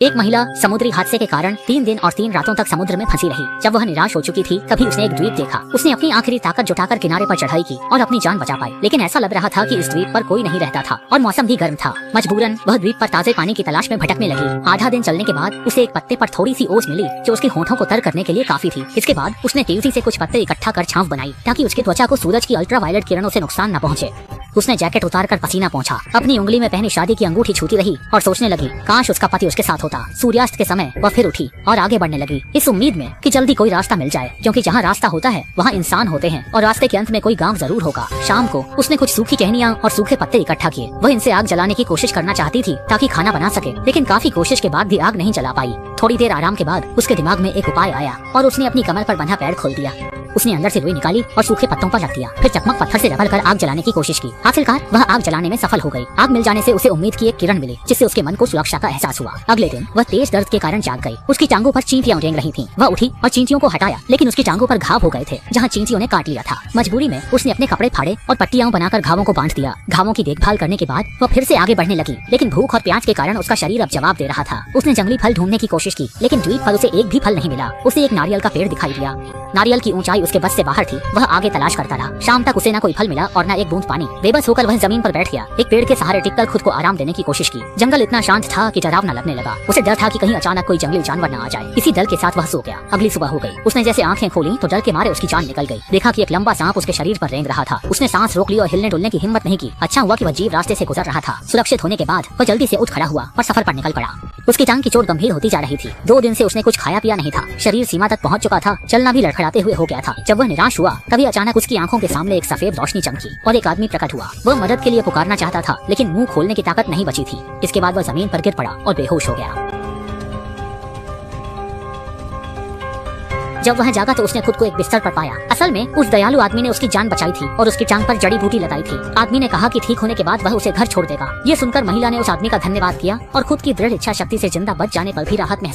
एक महिला समुद्री हादसे के कारण 3 दिन और 3 रातों तक समुद्र में फंसी रही। जब वह निराश हो चुकी थी तभी उसने एक द्वीप देखा। उसने अपनी आखिरी ताकत जुटाकर किनारे पर चढ़ाई की और अपनी जान बचा पाई, लेकिन ऐसा लग रहा था कि इस द्वीप पर कोई नहीं रहता था और मौसम भी गर्म था। मजबूरन वह द्वीप पर ताजे पानी की तलाश में भटकने लगी। आधा दिन चलने के बाद उसे एक पत्ते पर थोड़ी सी ओस मिली जो उसके होठों को तर करने के लिए काफी थी। इसके बाद उसने तेजी से कुछ पत्ते इकट्ठा कर छांव बनाई ताकि उसकी त्वचा को सूरज की अल्ट्रावायलेट किरणों से नुकसान न पहुंचे। उसने जैकेट उतारकर पसीना पोंछा, अपनी उंगली में पहनी शादी की अंगूठी छूती रही और सोचने लगी काश उसका पति उसके साथ होता। सूर्यास्त के समय वह फिर उठी और आगे बढ़ने लगी, इस उम्मीद में कि जल्दी कोई रास्ता मिल जाए, क्योंकि जहाँ रास्ता होता है वहाँ इंसान होते हैं और रास्ते के अंत में कोई गांव जरूर होगा। शाम को उसने कुछ सूखी टहनियाँ और सूखे पत्ते इकट्ठा किए। वह इनसे आग जलाने की कोशिश करना चाहती थी ताकि खाना बना सके, लेकिन काफी कोशिश के बाद भी आग नहीं जला पाई। थोड़ी देर आराम के बाद उसके दिमाग में एक उपाय आया और उसने अपनी कमर पर बंधा पैर खोल दिया। उसने अंदर से रुई निकाली और सूखे पत्तों पर रख दिया, फिर चकमक पत्थर से रगड़ कर आग जलाने की कोशिश की। आखिरकार वह आग जलाने में सफल हो गई। आग मिल जाने से उसे उम्मीद की एक किरण मिली, जिससे उसके मन को सुरक्षा का एहसास हुआ। अगले दिन वह तेज दर्द के कारण जाग गई। उसकी टांगों पर चींटियां रेंग रही थीं। वह उठी और चींटियों को हटाया, लेकिन उसकी टांगों पर घाव हो गए थे जहाँ चींटियों ने काट लिया था। मजबूरी में उसने अपने कपड़े फाड़े और पट्टियां बनाकर घावों को बांध दिया। घावों की देखभाल करने के बाद वह फिर से आगे बढ़ने लगी, लेकिन भूख और प्यास के कारण उसका शरीर अब जवाब दे रहा था। उसने जंगली फल ढूंढने की कोशिश की, लेकिन द्वीप पर उसे एक भी फल नहीं मिला। उसे एक नारियल का पेड़ दिखाई दिया। नारियल की ऊंचाई उसके बस से बाहर थी। वह आगे तलाश करता रहा। शाम तक उसे न कोई फल मिला और न एक बूंद पानी। बेबस होकर वह जमीन पर बैठ गया। एक पेड़ के सहारे टिककर खुद को आराम देने की कोशिश की। जंगल इतना शांत था कि डरावना लगने लगा। उसे डर था कि कहीं अचानक कोई जंगली जानवर न आ जाए। इसी डर के साथ वह सो गया। अगली सुबह हो गई। उसने जैसे आंखें खोली तो डर के मारे उसकी जान निकल गई। देखा कि एक लंबा सांप उसके शरीर पर रेंग रहा था। उसने सांस रोक ली और हिलने डुलने की हिम्मत नहीं की। अच्छा हुआ कि वह जीव रास्ते से गुजर रहा था। सुरक्षित होने के बाद वह जल्दी से उठ खड़ा हुआ और सफर पर निकल पड़ा। उसकी टांग की चोट गंभीर होती जा रही थी। 2 दिन से उसने कुछ खाया पिया नहीं था। शरीर सीमा तक पहुंच चुका था। चलना भी लड़खड़ाते हुए हो गया था। जब वह निराश हुआ तभी अचानक उसकी आंखों के सामने एक सफेद रोशनी चमकी और एक आदमी प्रकट हुआ। वह मदद के लिए पुकारना चाहता था, लेकिन मुंह खोलने की ताकत नहीं बची थी। इसके बाद वह जमीन पर गिर पड़ा और बेहोश हो गया। जब वह जागा तो उसने खुद को एक बिस्तर पर पाया। असल में उस दयालु आदमी ने उसकी जान बचाई थी और उसकी टांग पर जड़ी बूटी लगाई थी। आदमी ने कहा कि ठीक होने के बाद वह उसे घर छोड़ देगा। ये सुनकर महिला ने उस आदमी का धन्यवाद किया और खुद की दृढ़ इच्छा शक्ति से जिंदा बच जाने पर भी राहत महसूस